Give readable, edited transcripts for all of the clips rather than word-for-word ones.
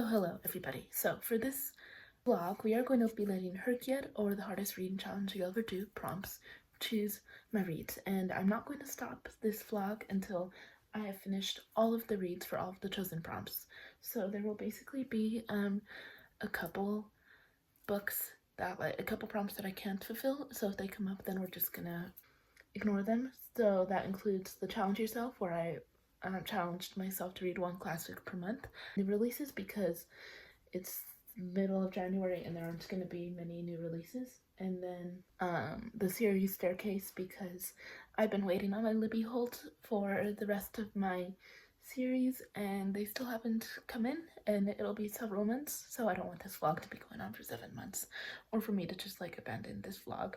Hello everybody. So for this vlog, we are going to be letting HRCYED, or the hardest reading challenge you'll ever do, prompts, choose my reads. And I'm not going to stop this vlog until I have finished all of the reads for all of the chosen prompts. So there will basically be a couple books that, a couple prompts that I can't fulfill. So if they come up, then we're just gonna ignore them. So that includes the challenge yourself, where I challenged myself to read one classic per month. The releases, because it's middle of January and there aren't going to be many new releases. And then the series Staircase, because I've been waiting on my Libby hold for the rest of my series and they still haven't come in, and it'll be several months, so I don't want this vlog to be going on for 7 months, or for me to just abandon this vlog.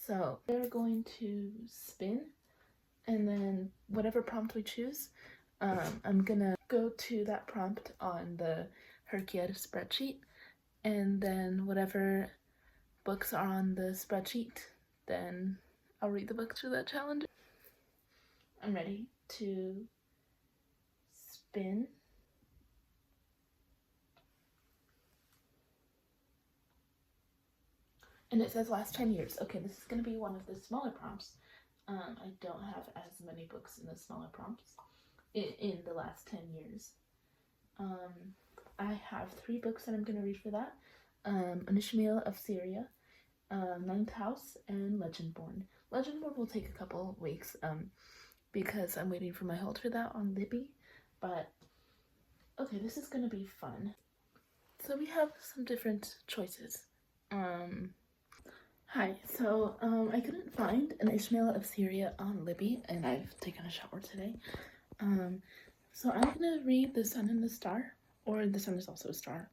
So they're going to spin, and then whatever prompt we choose, I'm gonna go to that prompt on the HRCYED spreadsheet, and then whatever books are on the spreadsheet, then I'll read the books for that challenge. I'm ready to spin. And it says last 10 years. Okay, this is gonna be one of the smaller prompts. I don't have as many books in the smaller prompts in the last 10 years. I have 3 books that I'm going to read for that. An Ishmael of Syria, Ninth House, and Legendborn. Legendborn will take a couple weeks because I'm waiting for my hold for that on Libby. But okay, this is going to be fun. So we have some different choices. Hi, so I couldn't find an Ishmael of Syria on Libby, and I've taken a shower today. So I'm gonna read The Sun and the Star, or The Sun is Also a Star.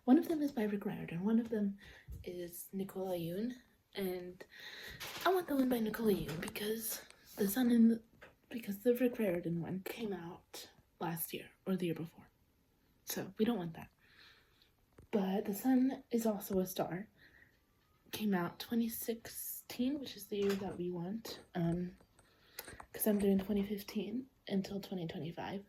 One of them is by Rick Riordan, one of them is Nicola Yoon, and I want the one by Nicola Yoon because the Rick Riordan one came out last year or the year before, so we don't want that. But The Sun is Also a Star came out 2016, which is the year that we want, because I'm doing 2015 until 2025.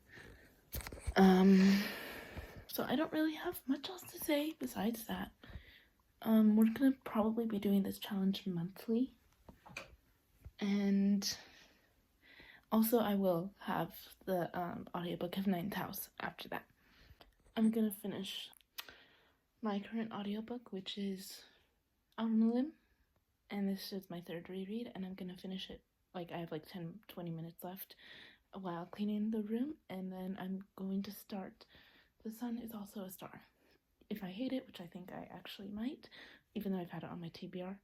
So I don't really have much else to say besides that. We're gonna probably be doing this challenge monthly, and also I will have the audiobook of Ninth House after that. I'm gonna finish my current audiobook, which is Out on a Limb, and this is my 3rd reread, and I'm gonna finish it. I have 10-20 minutes left while cleaning the room, and then I'm going to start The Sun is Also a Star. If I hate it, which I think I actually might, even though I've had it on my TBR,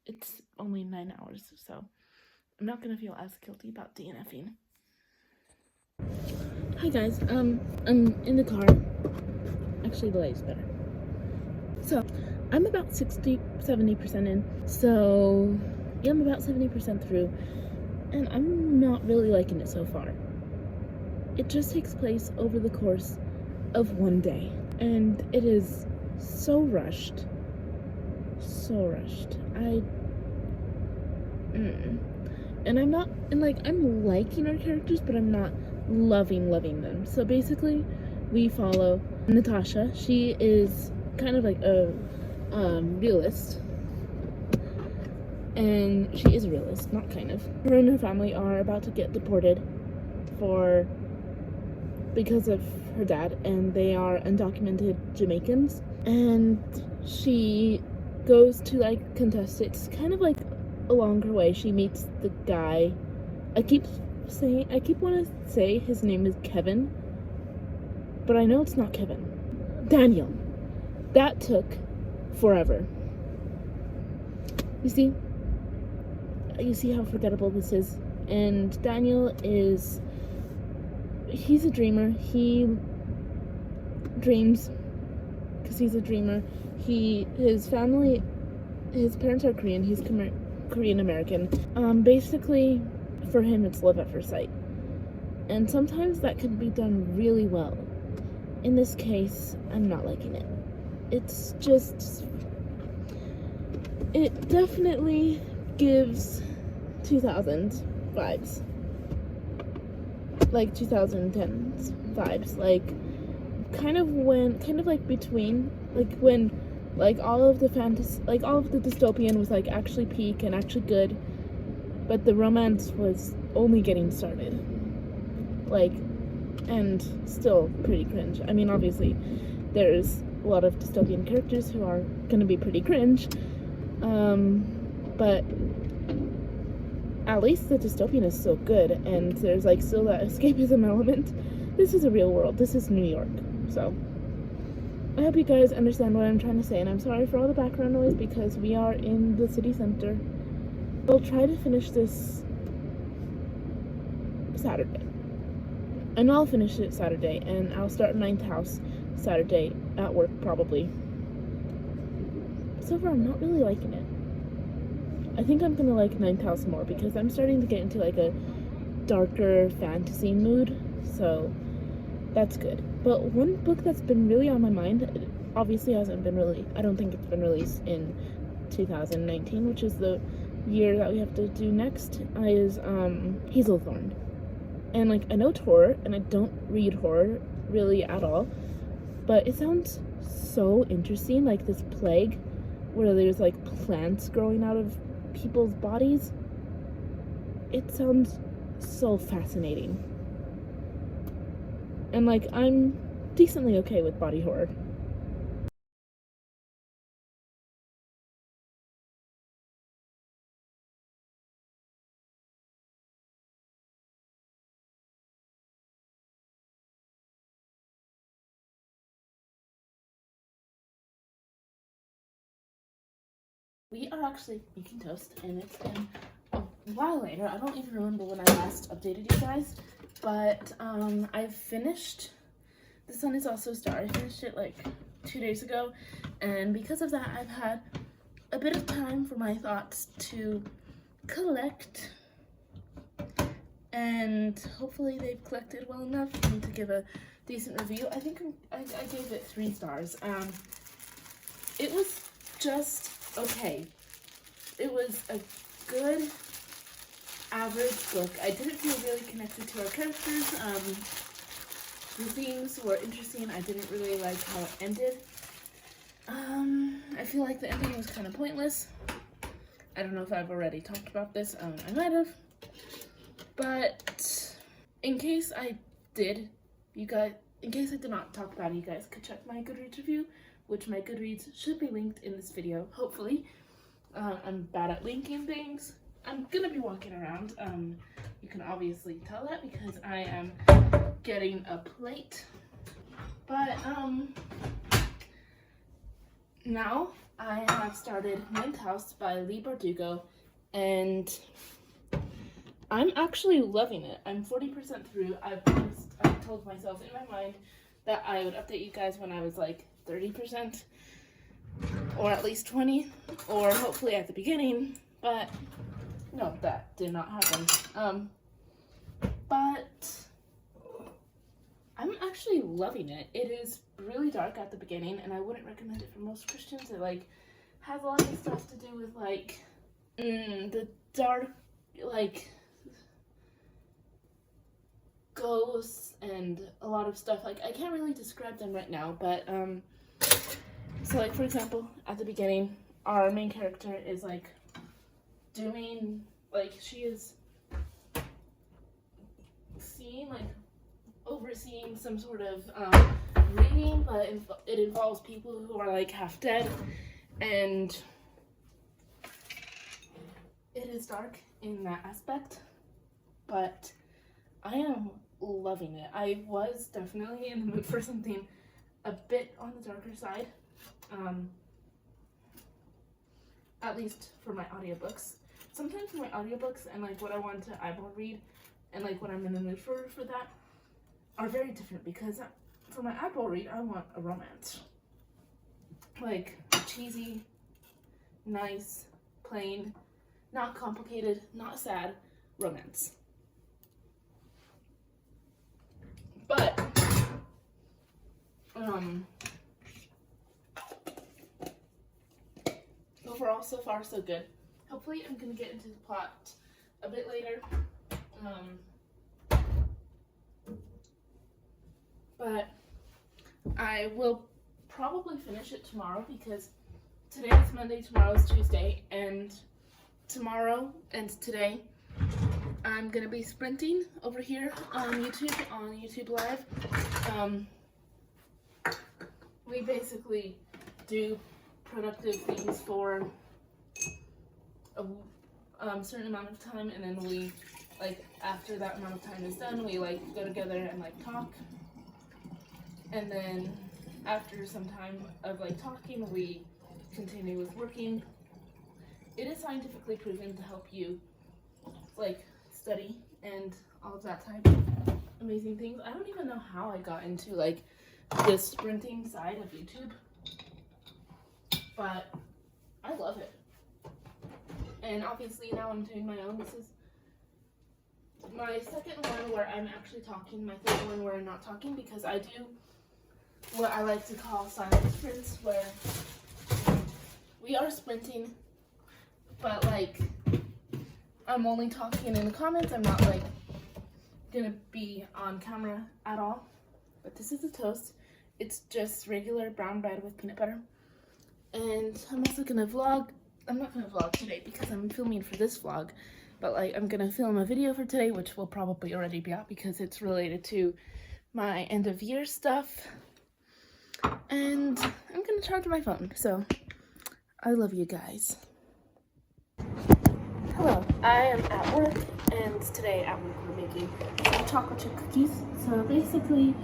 it's only 9 hours, so I'm not gonna feel as guilty about DNFing. Hi guys, I'm in the car. Actually, the light's better. So I'm about 60-70% in, so yeah, I'm about 70% through, and I'm not really liking it so far. It just takes place over the course of one day, and it is so rushed. And I'm not, and I'm liking our characters, but I'm not loving them. So basically, we follow Natasha. She is kind of like a realist, and she is a realist, not kind of. Her and her family are about to get deported because of her dad, and they are undocumented Jamaicans, and she goes to contest. It's kind of along her way she meets the guy. I keep want to say his name is Kevin, but I know it's not Kevin. Daniel. That took forever. You see how forgettable this is. And Daniel he's a dreamer. He dreams because he's a dreamer. His parents are Korean. He's Korean American. Basically, for him, it's love at first sight. And sometimes that can be done really well. In this case, I'm not liking it. It's just, it definitely gives 2000s vibes. 2010s vibes. kind of like between, like when like all of the dystopian was like actually peak and actually good, but the romance was only getting started. Like, and still pretty cringe. I mean, obviously there's a lot of dystopian characters who are gonna be pretty cringe, but at least the dystopian is so good, and there's like still that escapism element. This is a real world. This is New York. So I hope you guys understand what I'm trying to say, and I'm sorry for all the background noise because we are in the city center. I'll try to finish this Saturday. I know I'll finish it Saturday, and I'll start Ninth House Saturday at work probably. So far, I'm not really liking it. I think I'm gonna like Ninth House more because I'm starting to get into like a darker fantasy mood, so that's good. But one book that's been really on my mind, it obviously hasn't been really, I don't think it's been released in 2019, which is the year that we have to do next, is Hazelthorn. And like, I know it's horror, and I don't read horror really at all, but it sounds so interesting, like this plague where there's like plants growing out of people's bodies. It sounds so fascinating. And like, I'm decently okay with body horror. We are actually making toast, and it's been a while later. I don't even remember when I last updated you guys, but I've finished The Sun Is Also a Star. I finished it like 2 days ago, and because of that, I've had a bit of time for my thoughts to collect, and hopefully they've collected well enough for me to give a decent review. I think I gave it 3 stars. It was just okay. It was a good average book. I didn't feel really connected to our characters. The themes were interesting. I didn't really like how it ended. I feel like the ending was kind of pointless. I don't know if I've already talked about this. I might have. But in case I did, in case I did not talk about it, you guys could check my Goodreads review, which my Goodreads should be linked in this video, hopefully. I'm bad at linking things. I'm gonna be walking around. You can obviously tell that because I am getting a plate. But now I have started Ninth House by Leigh Bardugo, and I'm actually loving it. I'm 40% through. I told myself in my mind that I would update you guys when I was like 30%, or at least 20, or hopefully at the beginning, but no, that did not happen. But I'm actually loving it. It is really dark at the beginning, and I wouldn't recommend it for most Christians. It like has a lot of stuff to do with like the dark, like ghosts and a lot of stuff. Like, I can't really describe them right now, but so like, for example, at the beginning, our main character is like doing, like, she is seeing, like, overseeing some sort of reading, but it involves people who are like half dead, and it is dark in that aspect, but I am loving it. I was definitely in the mood for something a bit on the darker side, at least for my audiobooks. Sometimes for my audiobooks and like what I want to eyeball read and like what I'm in the mood for that are very different, because for my eyeball read I want a romance, like cheesy, nice, plain, not complicated, not sad romance. But overall, so far so good. Hopefully I'm gonna get into the plot a bit later, but I will probably finish it tomorrow because today is Monday, tomorrow is Tuesday, and tomorrow and today I'm gonna be sprinting over here on YouTube Live. We basically do productive things for a certain amount of time, and then we, like, after that amount of time is done, we like go together and like talk, and then after some time of like talking, we continue with working. It is scientifically proven to help you like study and all of that type of amazing things. I don't even know how I got into like the sprinting side of YouTube, but I love it. And obviously now I'm doing my own. This is my second one where I'm actually talking, my third one where I'm not talking, because I do what I like to call silent sprints, where we are sprinting, but like I'm only talking in the comments. I'm not like gonna be on camera at all. But this is a toast. It's just regular brown bread with peanut butter. And I'm also gonna vlog. I'm not gonna vlog today because I'm filming for this vlog, but like I'm gonna film a video for today, which will probably already be out because it's related to my end of year stuff. And I'm gonna charge my phone, so I love you guys. Hello, I am at work, and today at work we're making chocolate chip cookies. So basically,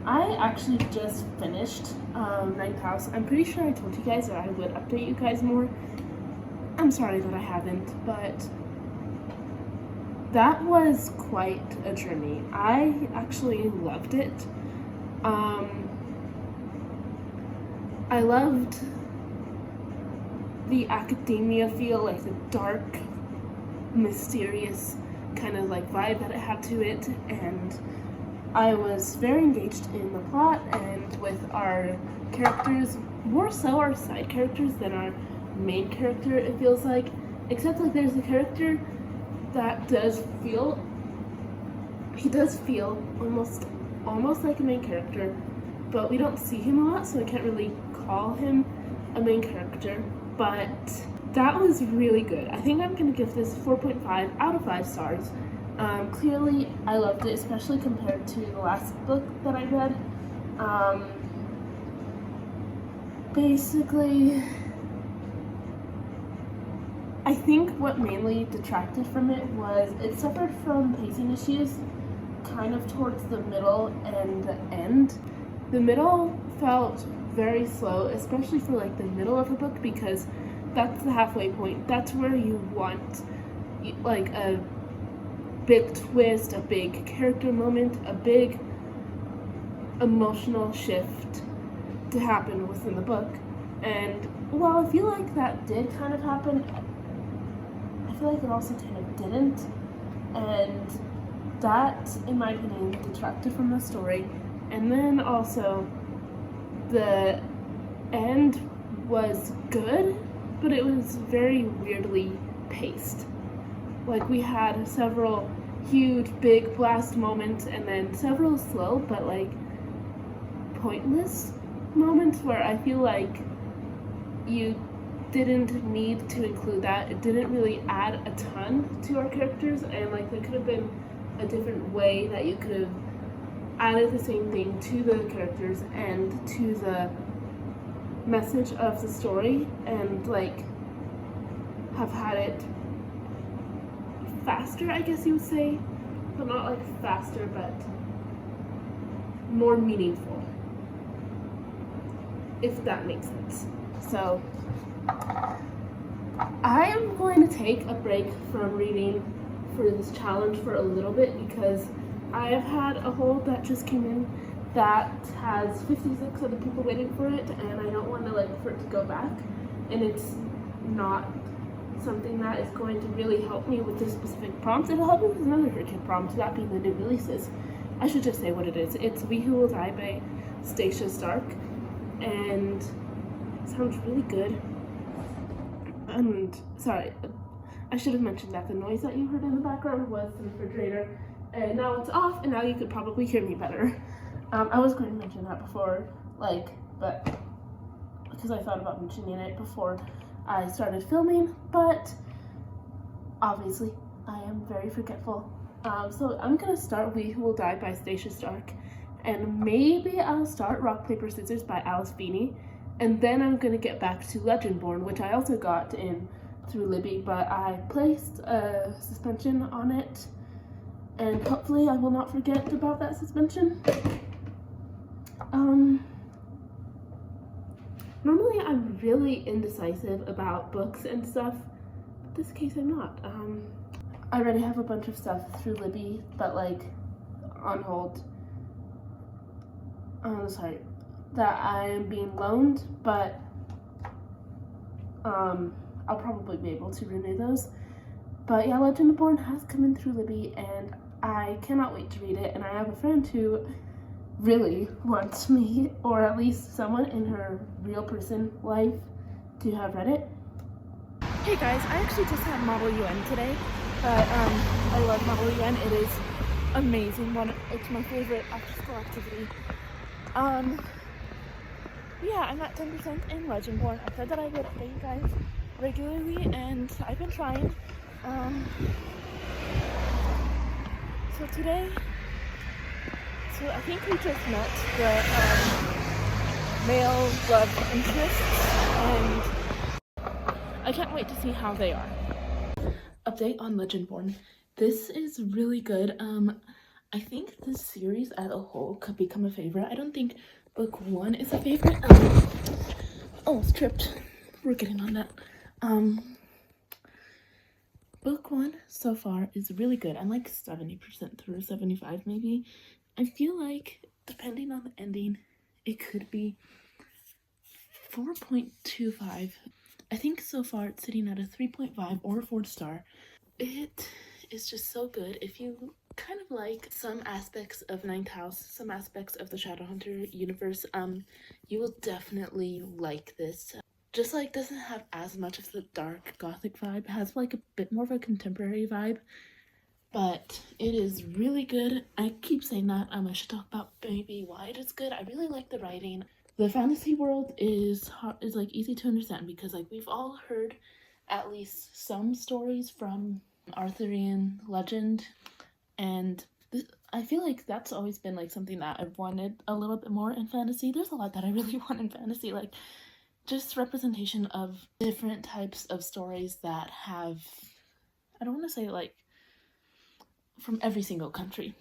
I actually just finished Ninth House. I'm pretty sure I told you guys that I would update you guys more. I'm sorry that I haven't, but that was quite a journey. I actually loved it. I loved the academia feel, like the dark, mysterious kind of like vibe that it had to it, and I was very engaged in the plot and with our characters, more so our side characters than our main character, it feels like, except like there's a character that does feel almost like a main character, but we don't see him a lot, so I can't really call him a main character. But that was really good. I think I'm gonna give this 4.5 out of 5 stars. Clearly I loved it, especially compared to the last book that I read. Basically, I think what mainly detracted from it was it suffered from pacing issues kind of towards the middle and the end. The middle felt very slow, especially for like the middle of the book, because that's the halfway point. That's where you want like a big twist, a big character moment, a big emotional shift to happen within the book. And while I feel like that did kind of happen, I feel like it also kind of didn't, and that, in my opinion, detracted from the story. And then also, the end was good, but it was very weirdly paced. Like, we had several huge, big blast moments, and then several slow, but like, pointless moments where I feel like you didn't need to include that. It didn't really add a ton to our characters, and like there could have been a different way that you could have added the same thing to the characters and to the message of the story, and like have had it faster, I guess you would say, but not like faster, but more meaningful, if that makes sense. So I am going to take a break from reading for this challenge for a little bit, because I have had a hold that just came in that has 56 other people waiting for it, and I don't want to like for it to go back, and it's not something that is going to really help me with this specific prompt. It'll help me with another HRCYED prompt, that being the new releases. I should just say what it is. It's We Who Will Die by Stacia Stark, and it sounds really good. And sorry, I should have mentioned that the noise that you heard in the background was the refrigerator, and now it's off, and now you could probably hear me better. I was going to mention that before but because I thought about mentioning it before I started filming, but obviously I am very forgetful. So I'm gonna start We Who Will Die by Stacia Stark, and maybe I'll start Rock, Paper, Scissors by Alice Feeney, and then I'm gonna get back to Legendborn, which I also got in through Libby, but I placed a suspension on it, and hopefully I will not forget about that suspension. Normally I'm really indecisive about books and stuff, but this case I'm not. I already have a bunch of stuff through Libby, but like on hold. That I am being loaned, but I'll probably be able to renew those. But yeah, Legendborn has come in through Libby, and I cannot wait to read it. And I have a friend who really wants me, or at least someone in her real person life, to have read it. Hey guys, I actually just had Model UN today, but I love Model UN. It is amazing. It's my favorite after school activity. Yeah, I'm at 10% in Legendborn. I said that I would update you guys regularly, and I've been trying. So today, I think we just met the male love interests, and I can't wait to see how they are. Update on Legendborn. This is really good. I think this series as a whole could become a favorite. I don't think book 1 is a favorite. Almost tripped. We're getting on that. Book 1 so far is really good. I'm like 70% through, 75 maybe. I feel like, depending on the ending, it could be 4.25. I think so far it's sitting at a 3.5 or a 4-star. It is just so good. If you kind of like some aspects of Ninth House, some aspects of the Shadowhunter universe, you will definitely like this. Just like doesn't have as much of the dark gothic vibe, it has like a bit more of a contemporary vibe, but it is really good. I keep saying that. I should talk about maybe why it is good. I really like the writing. The fantasy world is like easy to understand because like we've all heard at least some stories from Arthurian legend, and I feel like that's always been like something that I've wanted a little bit more in fantasy. There's a lot that I really want in fantasy, like just representation of different types of stories that have, I don't want to say like from every single country,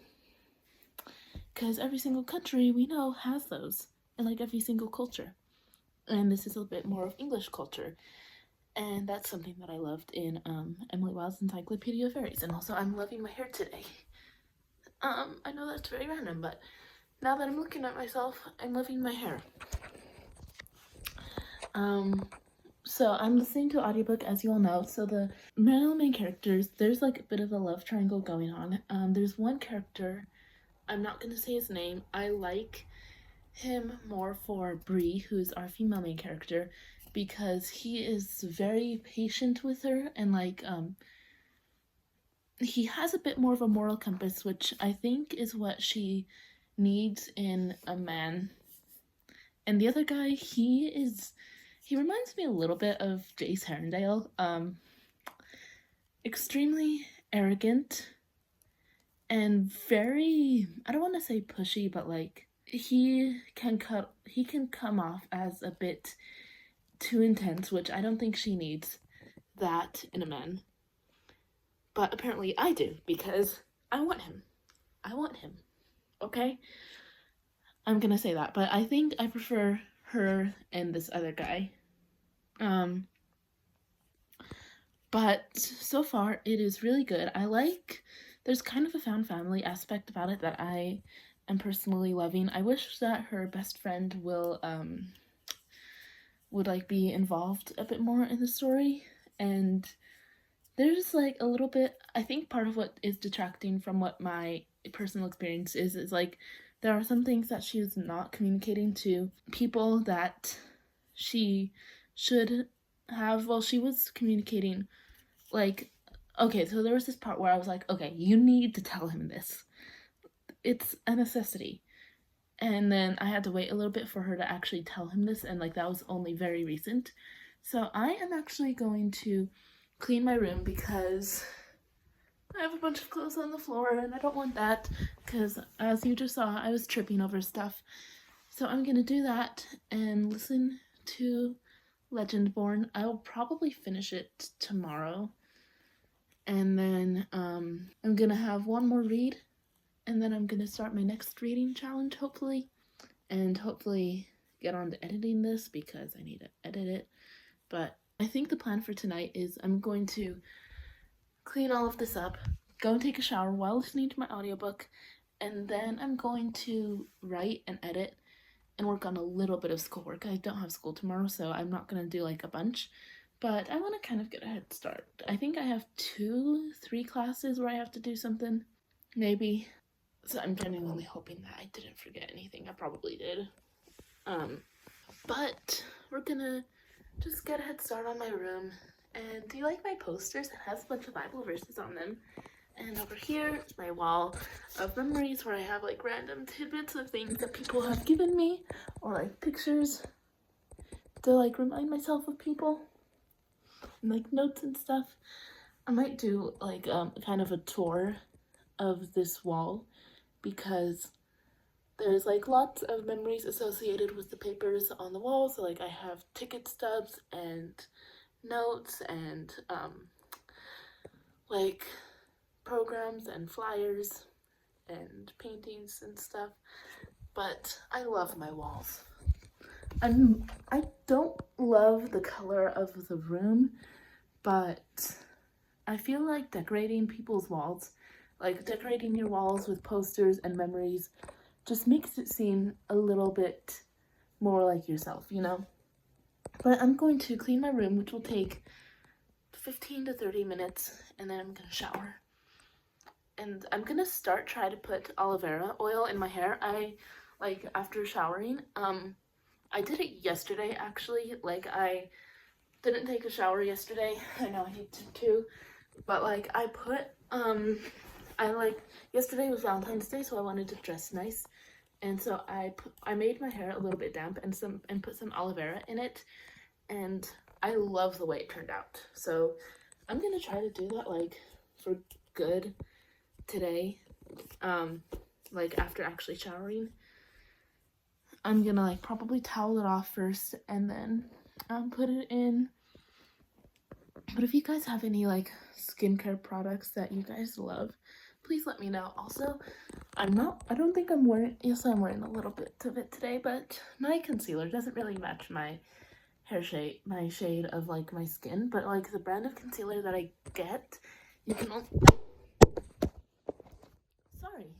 because every single country we know has those, and like every single culture, and this is a bit more of English culture, and that's something that I loved in Emily Wilde's Encyclopedia of Fairies. And also I'm loving my hair today. I know that's very random, but now that I'm looking at myself, I'm loving my hair. So I'm listening to an audiobook, as you all know. So the male main characters, there's like a bit of a love triangle going on. There's one character, I'm not gonna say his name. I like him more for Bree, who's our female main character, because he is very patient with her, and like he has a bit more of a moral compass, which I think is what she needs in a man. And the other guy, he reminds me a little bit of Jace Herondale. Extremely arrogant and very, I don't want to say pushy, but like he can come off as a bit too intense, which I don't think she needs that in a man. But apparently I do, because I want him. Okay? I'm gonna say that, but I think I prefer her and this other guy. But so far it is really good. There's kind of a found family aspect about it that I am personally loving. I wish that her best friend would like be involved a bit more in the story, and there's like a little bit, I think part of what is detracting from what my personal experience is like there are some things that she is not communicating to people that she should have. Well, she was communicating, like, okay, so there was this part where I was like, okay, you need to tell him this. It's a necessity. And then I had to wait a little bit for her to actually tell him this, and like that was only very recent. So I am actually going to clean my room because I have a bunch of clothes on the floor and I don't want that, because as you just saw, I was tripping over stuff. So I'm gonna do that and listen to Legendborn. I will probably finish it tomorrow, and then I'm gonna have one more read, and then I'm gonna start my next reading challenge, hopefully, and hopefully get on to editing this because I need to edit it. But I think the plan for tonight is I'm going to clean all of this up, go and take a shower while listening to my audiobook, and then I'm going to write and edit and work on a little bit of schoolwork. I don't have school tomorrow, so I'm not going to do like a bunch, but I want to kind of get a head start. I think I have 2-3 classes where I have to do something, maybe. So I'm genuinely hoping that I didn't forget anything. I probably did. But we're gonna just get a head start on my room. And do you like my posters? It has a bunch of Bible verses on them. And over here is my wall of memories where I have like random tidbits of things that people have given me, or like pictures to like remind myself of people, and like notes and stuff. I might do like kind of a tour of this wall because there's like lots of memories associated with the papers on the wall. So like I have ticket stubs and notes and like programs and flyers and paintings and stuff. But I love my walls. I don't love the color of the room, but I feel like decorating people's walls, like decorating your walls with posters and memories, just makes it seem a little bit more like yourself, you know? But I'm going to clean my room, which will take 15 to 30 minutes, and then I'm gonna shower. And I'm gonna try to put aloe vera oil in my hair. Like after showering, I did it yesterday actually. Like I didn't take a shower yesterday. I know I need to too, but like I put yesterday was Valentine's Day, so I wanted to dress nice, and so I made my hair a little bit damp and put some aloe vera in it, and I love the way it turned out. So I'm gonna try to do that like for good today, like after actually showering. I'm gonna like probably towel it off first and then put it in. But if you guys have any like skincare products that you guys love, please let me know. Also, I don't think I'm wearing, yes I'm wearing a little bit of it today, but my concealer doesn't really match my hair shade, my shade of like my skin, but like the brand of concealer that I get, you can only, sorry.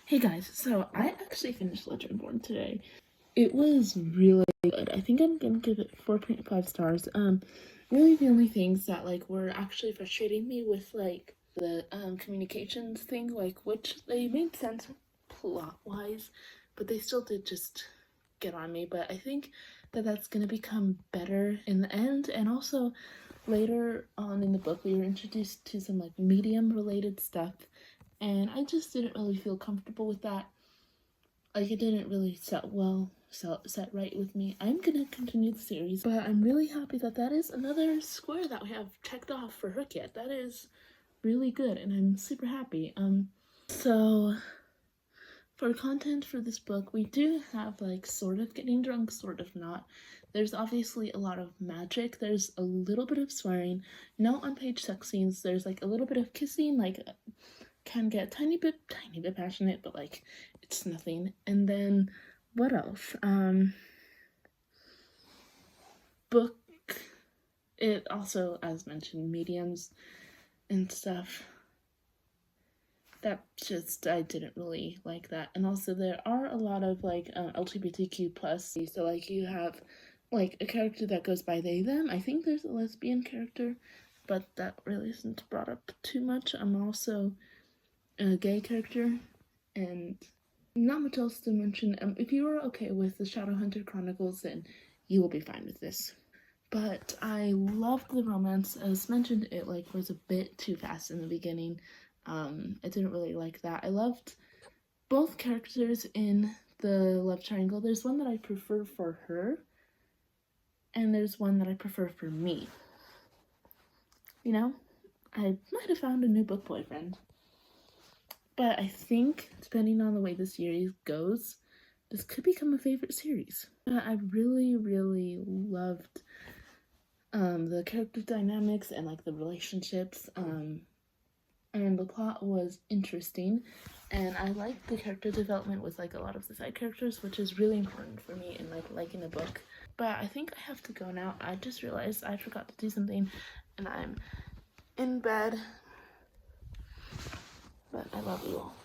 Hey guys, so I actually finished Legendborn today. It was really good. I think I'm gonna give it 4.5 stars. Really the only things that like were actually frustrating me with like the communications thing, like which they made sense plot wise, but they still did just get on me. But I think that that's gonna become better in the end. And also later on in the book we were introduced to some like medium related stuff, and I just didn't really feel comfortable with that. Like, it didn't really set right with me. I'm gonna continue the series, but I'm really happy that that is another square that we have checked off for HRCYED. That is really good, and I'm super happy. So for content for this book, we do have like sort of getting drunk, sort of not. There's obviously a lot of magic. There's a little bit of swearing, no on-page sex scenes. There's like a little bit of kissing, like can get tiny bit passionate, but like it's nothing. And then what else? Book, it also, as mentioned, mediums and stuff. That just, I didn't really like that. And also there are a lot of like LGBTQ plus, so like you have like a character that goes by they them. I think there's a lesbian character, but that really isn't brought up too much. I'm also a gay character, and not much else to mention. If you are okay with the Shadowhunter Chronicles, then you will be fine with this. But I loved the romance. As mentioned, it like was a bit too fast in the beginning. I didn't really like that. I loved both characters in the love triangle. There's one that I prefer for her, and there's one that I prefer for me. You know, I might have found a new book boyfriend. But I think, depending on the way the series goes, this could become a favorite series. I really, really loved the character dynamics and like the relationships, and the plot was interesting, and I liked the character development with like a lot of the side characters, which is really important for me in like liking a book. But I think I have to go now. I just realized I forgot to do something, and I'm in bed. But I love you all.